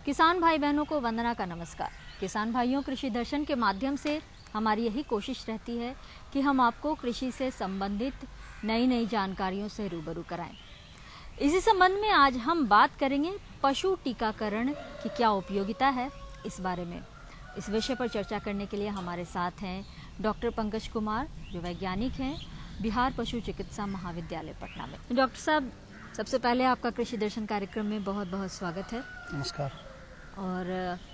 किसान भाई बहनों को वंदना का नमस्कार। किसान भाइयों, कृषि दर्शन के माध्यम से हमारी यही कोशिश रहती है कि हम आपको कृषि से संबंधित नई नई जानकारियों से रूबरू कराएं। इसी संबंध में आज हम बात करेंगे पशु टीकाकरण की क्या उपयोगिता है इस बारे में। इस विषय पर चर्चा करने के लिए हमारे साथ हैं डॉक्टर पंकज कुमार, जो वैज्ञानिक हैं बिहार पशु चिकित्सा महाविद्यालय पटना में। डॉक्टर साहब, सबसे पहले आपका कृषि दर्शन कार्यक्रम में बहुत बहुत स्वागत है। नमस्कार। और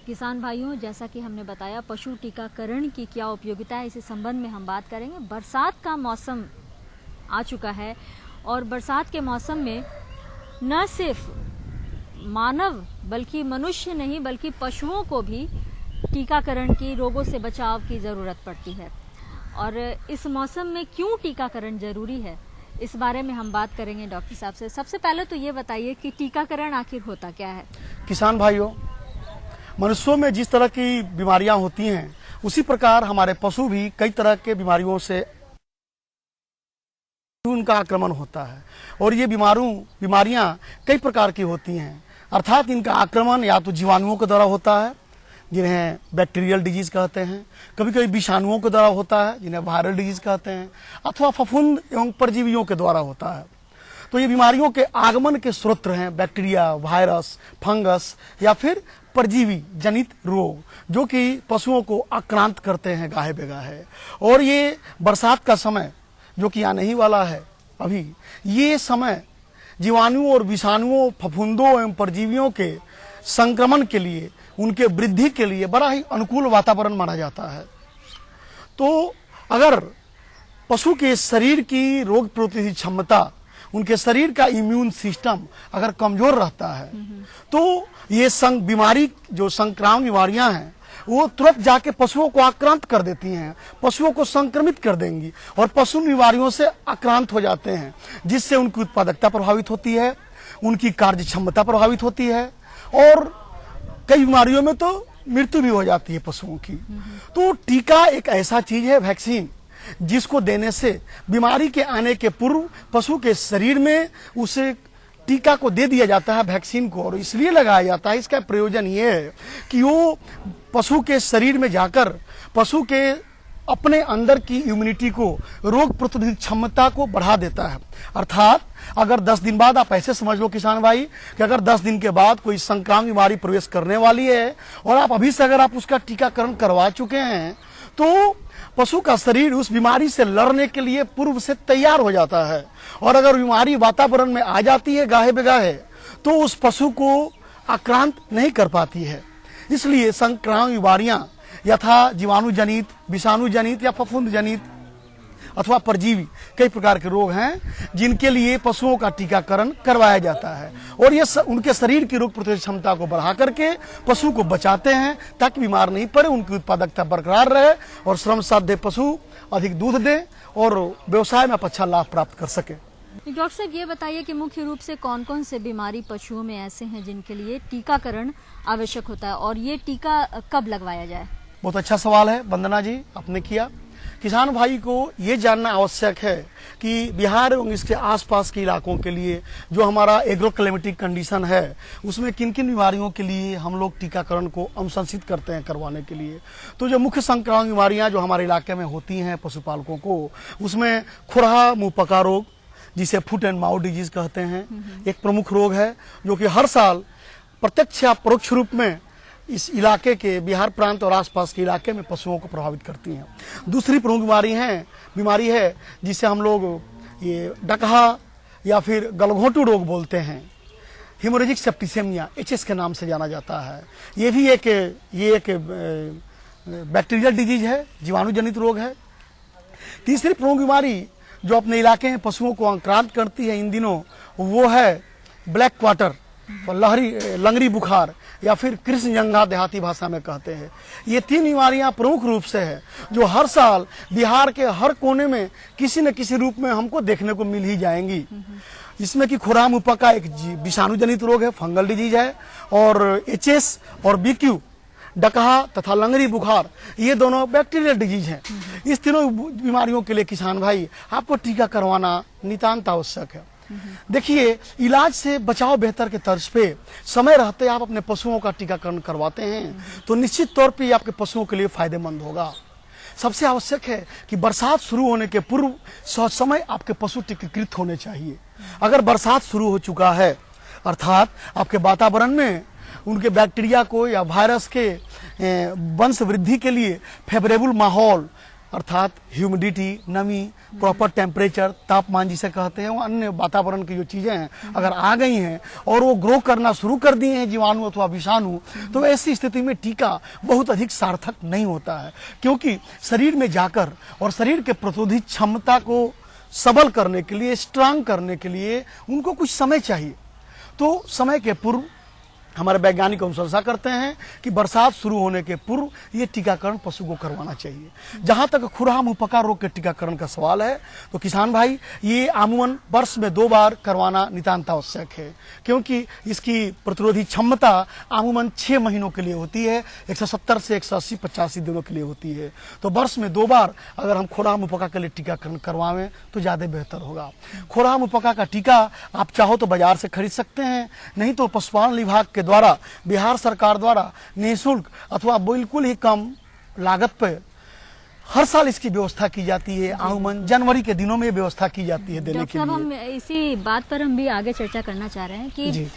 किसान भाइयों, जैसा कि हमने बताया पशु टीकाकरण की क्या उपयोगिता है, इसी संबंध में हम बात करेंगे। बरसात का मौसम आ चुका है और बरसात के मौसम में न सिर्फ मानव बल्कि मनुष्य नहीं बल्कि पशुओं को भी टीकाकरण की, रोगों से बचाव की ज़रूरत पड़ती है। और इस मौसम में क्यों टीकाकरण जरूरी है, इस बारे में हम बात करेंगे डॉक्टर साहब से। सबसे पहले तो ये बताइए कि टीकाकरण आखिर होता क्या है? किसान भाइयों, मनुष्यों में जिस तरह की बीमारियां होती हैं उसी प्रकार हमारे पशु भी कई तरह के बीमारियों से उनका आक्रमण होता है। और ये बीमारियां कई प्रकार की होती हैं, अर्थात इनका आक्रमण या तो जीवाणुओं के द्वारा होता है जिन्हें बैक्टीरियल डिजीज कहते हैं, कभी कभी विषाणुओं के द्वारा होता है जिन्हें वायरल डिजीज कहते हैं, अथवा फफूंद एवं परजीवियों के द्वारा होता है। तो ये बीमारियों के आगमन के स्रोत हैं बैक्टीरिया, वायरस, फंगस या फिर परजीवी जनित रोग, जो कि पशुओं को आक्रांत करते हैं गाहे बेगाहे। और ये बरसात का समय जो कि आने ही वाला है अभी, ये समय जीवाणुओं और विषाणुओं, फफूंदों एवं परजीवियों के संक्रमण के लिए, उनके वृद्धि के लिए बड़ा ही अनुकूल वातावरण माना जाता है। तो अगर पशु के शरीर की रोग प्रतिरोधी क्षमता, उनके शरीर का इम्यून सिस्टम अगर कमजोर रहता है तो ये बीमारी, जो संक्रामक बीमारियां हैं, वो तुरंत जाके पशुओं को आक्रांत कर देती हैं, पशुओं को संक्रमित कर देंगी और पशु बीमारियों से आक्रांत हो जाते हैं, जिससे उनकी उत्पादकता प्रभावित होती है, उनकी कार्य क्षमता प्रभावित होती है और कई बीमारियों में तो मृत्यु भी हो जाती है पशुओं की। तो टीका एक ऐसा चीज है, वैक्सीन, जिसको देने से बीमारी के आने के पूर्व पशु के शरीर में उसे टीका को दे दिया जाता है, वैक्सीन को, और इसलिए लगाया जाता है। इसका प्रयोजन ये है कि वो पशु के शरीर में जाकर पशु के अपने अंदर की इम्यूनिटी को, रोग प्रतिरोधी क्षमता को बढ़ा देता है। अर्थात अगर 10 दिन बाद, आप ऐसे समझ लो किसान भाई कि अगर 10 दिन के बाद कोई संक्रामक बीमारी प्रवेश करने वाली है और आप अभी से अगर आप उसका टीकाकरण करवा चुके हैं तो पशु का शरीर उस बीमारी से लड़ने के लिए पूर्व से तैयार हो जाता है। और अगर बीमारी वातावरण में आ जाती है गाहे बेगाहे तो उस पशु को आक्रांत नहीं कर पाती है। इसलिए संक्रामक बीमारियां यथा जीवाणु जनित, विषाणु जनित या फफूंद जनित अथवा परजीवी कई प्रकार के रोग हैं जिनके लिए पशुओं का टीकाकरण करवाया जाता है। और ये उनके शरीर की रोग प्रतिरोधक क्षमता को बढ़ा करके पशु को बचाते हैं ताकि बीमार नहीं पड़े, उनकी उत्पादकता बरकरार रहे और श्रम साध्य पशु अधिक दूध दे और व्यवसाय में आप अच्छा लाभ प्राप्त कर सके। डॉक्टर साहब, ये बताइए कि मुख्य रूप से कौन कौन से बीमारी पशुओं में ऐसे हैं जिनके लिए टीकाकरण आवश्यक होता है और ये टीका कब लगवाया जाए? बहुत अच्छा सवाल है वंदना जी, आपने किया। किसान भाई को ये जानना आवश्यक है कि बिहार एवं इसके आसपास के इलाकों के लिए जो हमारा एग्रो क्लाइमेटिक कंडीशन है उसमें किन किन बीमारियों के लिए हम लोग टीकाकरण को अनुशंसित करते हैं करवाने के लिए। तो जो मुख्य संक्रामक बीमारियां जो हमारे इलाके में होती हैं पशुपालकों को, उसमें खुरहा मुंह पका रोग, जिसे फुट एंड माउथ डिजीज कहते हैं, एक प्रमुख रोग है जो कि हर साल प्रत्यक्ष या परोक्ष रूप में इस इलाके के, बिहार प्रांत और आसपास के इलाके में पशुओं को प्रभावित करती हैं। दूसरी प्रमुख बीमारी है जिसे हम लोग ये डकहा या फिर गलघोंटू रोग बोलते हैं, हेमोरेजिक सेप्टिसेमिया HS के नाम से जाना जाता है। ये भी एक बैक्टीरियल डिजीज है, जीवाणु जनित रोग है। तीसरी प्रमुख बीमारी जो अपने इलाके में पशुओं को आक्रांत करती है इन दिनों, वो है ब्लैक क्वार्टर, लंगरी बुखार या फिर कृष्णजंघा देहाती भाषा में कहते हैं। ये 3 बीमारियां प्रमुख रूप से है जो हर साल बिहार के हर कोने में किसी न किसी रूप में हमको देखने को मिल ही जाएंगी। इसमें कि खुरहा मुंह पका एक विषाणु जनित रोग है, फंगल डिजीज है, और HS और BQ डकहा तथा लंगरी बुखार, ये दोनों बैक्टीरियल डिजीज हैं। इस तीनों बीमारियों के लिए किसान भाई आपको टीका करवाना नितांत आवश्यक है। देखिए, इलाज से बचाव बेहतर के तर्ज पे समय रहते आप अपने पशुओं का टीकाकरण करवाते हैं तो निश्चित तौर पे ये आपके पशुओं के लिए फायदेमंद होगा। सबसे आवश्यक है कि बरसात शुरू होने के पूर्व समय आपके पशु टीकाकृत होने चाहिए। अगर बरसात शुरू हो चुका है अर्थात आपके वातावरण में उनके बैक्टीरिया को या वायरस के वंश वृद्धि के लिए फेवरेबल माहौल अर्थात ह्यूमिडिटी, नमी, प्रॉपर टेम्परेचर, तापमान जिसे कहते हैं, वो अन्य वातावरण की जो चीजें हैं अगर आ गई हैं और वो ग्रो करना शुरू कर दिए हैं जीवाणु अथवा विषाणु, तो ऐसी स्थिति में टीका बहुत अधिक सार्थक नहीं होता है, क्योंकि शरीर में जाकर और शरीर के प्रतिरोधी क्षमता को सबल करने के लिए, स्ट्रांग करने के लिए उनको कुछ समय चाहिए। तो समय के पूर्व हमारे वैज्ञानिक अनुशंसा करते हैं कि बरसात शुरू होने के पूर्व ये टीकाकरण पशु को करवाना चाहिए। जहां तक खुरहा मुंहपका रोग के टीकाकरण का सवाल है तो किसान भाई ये अमूमन वर्ष में 2 बार करवाना नितांत आवश्यक है, क्योंकि इसकी प्रतिरोधी क्षमता अमूमन 6 महीनों के लिए होती है, 170 से 180-85 दिनों के लिए होती है। तो वर्ष में 2 बार अगर हम खुरहा मुंहपका के लिए टीकाकरण करवाएं तो ज्यादा बेहतर होगा। खुरहा मुंहपका का टीका आप चाहो तो बाजार से खरीद सकते हैं, नहीं तो पशुपालन विभाग के द्वारा, बिहार सरकार द्वारा निःशुल्क अथवा बिल्कुल ही कम लागत पर हर साल इसकी व्यवस्था की जाती है। अमूमन जनवरी के दिनों में व्यवस्था की जाती है देने के लिए। हम इसी बात पर हम भी आगे चर्चा करना चाह रहे हैं कि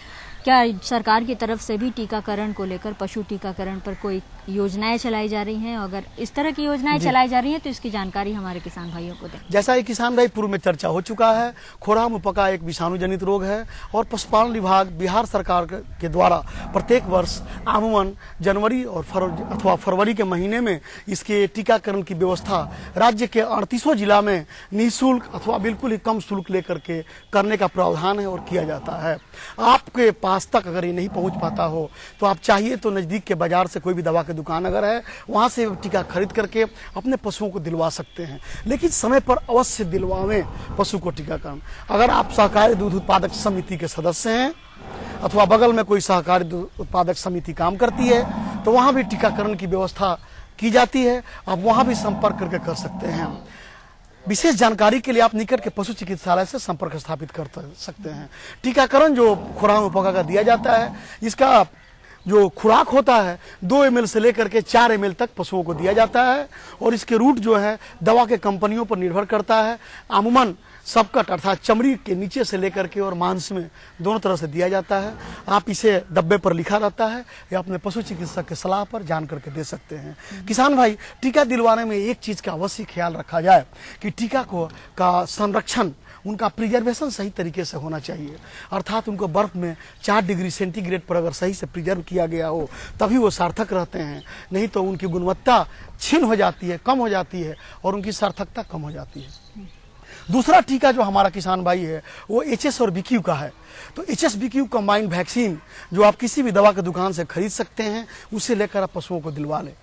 क्या सरकार की तरफ से भी टीकाकरण को लेकर, पशु टीकाकरण पर कोई योजनाएं चलाई जा रही हैं? अगर इस तरह की योजनाएं चलाई जा रही हैं तो इसकी जानकारी हमारे किसान भाइयों को दें। जैसा कि किसान भाई पूर्व में चर्चा हो चुका है, खुरहा मुंहपका एक विषाणु जनित रोग है और पशुपालन विभाग बिहार सरकार के द्वारा प्रत्येक वर्ष अमूमन जनवरी और फरवरी के महीने में इसके टीकाकरण की व्यवस्था राज्य के 38 जिला में निःशुल्क अथवा बिल्कुल ही कम शुल्क लेकर के करने का प्रावधान है और किया जाता है। आपके पास तक अगर ये नहीं पहुंच पाता हो तो आप चाहिए तो नजदीक के बाजार से कोई भी दवा की दुकान अगर है वहां से टीका खरीद करके अपने पशुओं को दिलवा सकते हैं, लेकिन समय पर अवश्य दिलवावें पशु को टीकाकरण। अगर आप सहकारी दूध उत्पादक समिति के सदस्य हैं अथवा बगल में कोई सहकारी दूध उत्पादक समिति काम करती है तो वहां भी टीकाकरण की व्यवस्था की जाती है, आप वहां भी संपर्क करके कर सकते हैं। विशेष जानकारी के लिए आप निकट के पशु चिकित्सालय से संपर्क स्थापित कर सकते हैं। टीकाकरण जो खुराक मुंहपका का दिया जाता है, इसका जो खुराक होता है 2 ml से लेकर के 4 ml तक पशुओं को दिया जाता है और इसके रूट जो है दवा के कंपनियों पर निर्भर करता है। अमूमन सबकट अर्थात चमड़ी के नीचे से लेकर के और मांस में दोनों तरह से दिया जाता है। आप इसे डब्बे पर लिखा रहता है या अपने पशु चिकित्सक के सलाह पर जान करके दे सकते हैं। किसान भाई, टीका दिलवाने में एक चीज का अवश्य ख्याल रखा जाए कि टीका का संरक्षण, उनका प्रिजर्वेशन सही तरीके से होना चाहिए, अर्थात उनको बर्फ में 4 डिग्री सेंटीग्रेड पर अगर सही से प्रिजर्व किया गया हो तभी वो सार्थक रहते हैं, नहीं तो उनकी गुणवत्ता क्षीण हो जाती है, कम हो जाती है और उनकी सार्थकता कम हो जाती है। दूसरा टीका जो हमारा किसान भाई है वो HS और BQ का है। तो HS BQ कंबाइंड वैक्सीन जो आप किसी भी दवा की दुकान से खरीद सकते हैं, उसे लेकर आप पशुओं को दिलवा लें।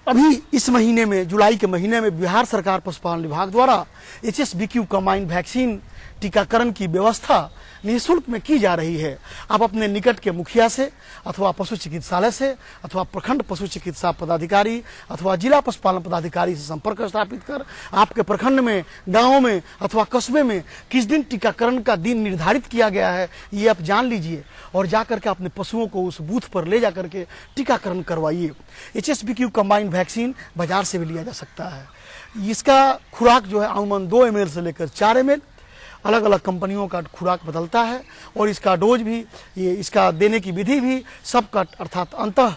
अभी इस महीने में, जुलाई के महीने में बिहार सरकार पशुपालन विभाग द्वारा HS BQ कंबाइंड वैक्सीन टीकाकरण की व्यवस्था निःशुल्क में की जा रही है। आप अपने निकट के मुखिया से अथवा पशु चिकित्सालय से अथवा प्रखंड पशु चिकित्सा पदाधिकारी अथवा जिला पशुपालन पदाधिकारी से संपर्क स्थापित कर आपके प्रखंड में, गांव में अथवा कस्बे में किस दिन टीकाकरण का दिन निर्धारित किया गया है ये आप जान लीजिए और जाकर के अपने पशुओं को उस बूथ पर ले जाकर के टीकाकरण करवाइए। HS BQ कंबाइंड वैक्सीन बाजार से भी लिया जा सकता है। इसका खुराक जो है अमूमन 2 ml से लेकर 4 ml, अलग अलग कंपनियों का खुराक बदलता है और इसका डोज भी, ये इसका देने की विधि भी सबकट अर्थात अंतः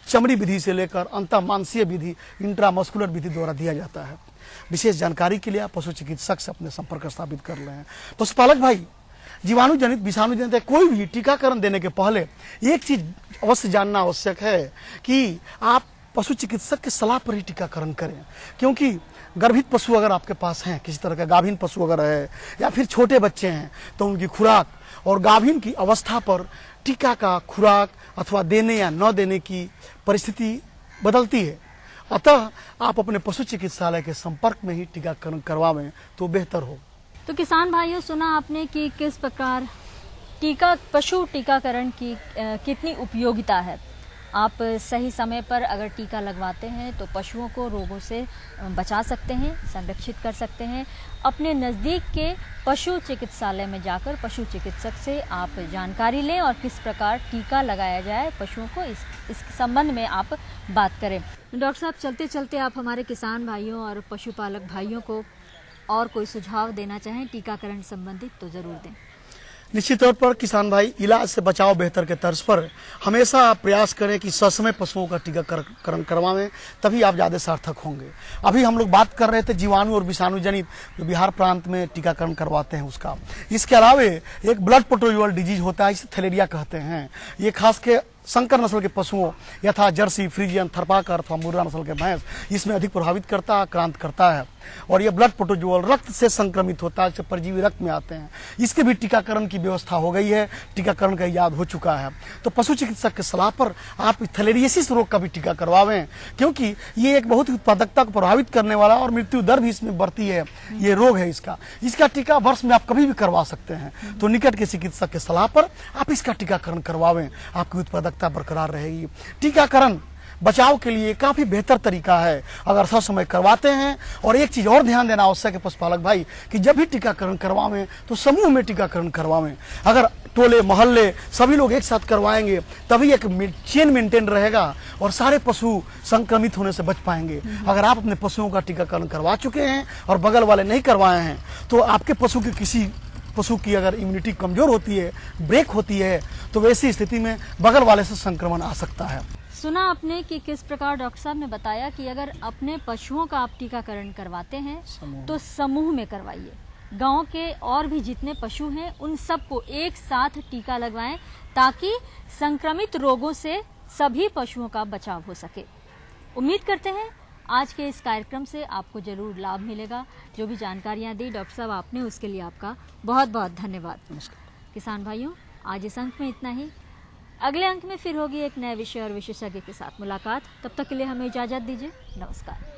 चमड़ी विधि से लेकर अंतः मांसीय विधि, इंट्रामस्कुलर विधि द्वारा दिया जाता है। विशेष जानकारी के लिए आप पशु चिकित्सक से अपने संपर्क स्थापित कर लें। पशुपालक भाई, जीवाणु जनित, विषाणु जनित कोई भी टीकाकरण देने के पहले एक चीज अवश्य जानना आवश्यक है कि आप पशु चिकित्सक की सलाह पर ही टीकाकरण करें, क्योंकि गर्भित पशु अगर आपके पास हैं, किसी तरह का गाभिन पशु अगर है या फिर छोटे बच्चे हैं तो उनकी खुराक और गाभिन की अवस्था पर टीका का खुराक अथवा देने या न देने की परिस्थिति बदलती है। अतः आप अपने पशु चिकित्सालय के संपर्क में ही टीकाकरण करवाएं तो बेहतर हो। तो किसान भाइयों, सुना आपने कि किस प्रकार पशु टीकाकरण की कितनी उपयोगिता है। आप सही समय पर अगर टीका लगवाते हैं तो पशुओं को रोगों से बचा सकते हैं, संरक्षित कर सकते हैं। अपने नज़दीक के पशु चिकित्सालय में जाकर पशु चिकित्सक से आप जानकारी लें और किस प्रकार टीका लगाया जाए पशुओं को, इस संबंध में आप बात करें। डॉक्टर साहब, चलते चलते आप हमारे किसान भाइयों और पशुपालक भाइयों को और कोई सुझाव देना चाहें टीकाकरण संबंधित तो ज़रूर दें। निश्चित तौर पर किसान भाई, इलाज से बचाव बेहतर के तर्ज पर हमेशा आप प्रयास करें कि ससमय पशुओं का टीकाकरण करवाएं, तभी आप ज़्यादा सार्थक होंगे। अभी हम लोग बात कर रहे थे जीवाणु और विषाणु जनित जो बिहार प्रांत में टीकाकरण करवाते हैं उसका। इसके अलावा एक ब्लड प्रोटोजुअल डिजीज होता है, इसे थैलेरिया कहते हैं। ये खास के संकर नस्ल के पशुओं यथा जर्सी, फ्रीजियन, थरपाकर अथवा मुर्रा नस्ल के भैंस इसमें अधिक प्रभावित करता है, आक्रांत करता है। और ये ब्लड प्रोटोजुअल रक्त से संक्रमित होता है, परजीवी रक्त में आते हैं। इसके भी टीकाकरण की व्यवस्था हो गई है, टीकाकरण का इजाद हो चुका है। तो पशु चिकित्सक के सलाह पर आप थैलेरियसिस रोग का भी टीका करवावें, क्योंकि ये एक बहुत ही उत्पादकता को प्रभावित करने वाला और मृत्यु दर भी इसमें बढ़ती है, ये रोग है इसका टीका वर्ष में आप कभी भी करवा सकते हैं। तो निकट के चिकित्सक के सलाह पर आप इसका टीकाकरण करवावें, आपकी उत्पादकता बरकरार रहेगी। टीकाकरण बचाव के लिए काफी बेहतर तरीका है अगर समय करवाते हैं। और एक चीज और ध्यान देना आवश्यक है पशुपालक भाई, कि जब भी टीकाकरण करवावें तो समूह में टीकाकरण करवावें। अगर टोले मोहल्ले सभी लोग एक साथ करवाएंगे तभी एक चेन मेंटेन रहेगा और सारे पशु संक्रमित होने से बच पाएंगे। अगर आप अपने पशुओं का टीकाकरण करवा चुके हैं और बगल वाले नहीं करवाए हैं तो आपके पशु की अगर इम्यूनिटी कमजोर होती है, ब्रेक होती है, तो वैसी स्थिति में बगल वाले से संक्रमण आ सकता है। सुना आपने कि किस प्रकार डॉक्टर साहब ने बताया कि अगर अपने पशुओं का आप टीकाकरण करवाते हैं तो समूह में करवाइए। गांव के और भी जितने पशु हैं उन सबको एक साथ टीका लगवाएं ताकि संक्रमित रोगों से सभी पशुओं का बचाव हो सके। उम्मीद करते हैं आज के इस कार्यक्रम से आपको जरूर लाभ मिलेगा। जो भी जानकारियां दी डॉक्टर साहब आपने, उसके लिए आपका बहुत बहुत धन्यवाद। किसान भाइयों, आज इस अंक में इतना ही। अगले अंक में फिर होगी एक नए विषय और विशेषज्ञ के साथ मुलाकात। तब तक के लिए हमें इजाजत दीजिए। नमस्कार।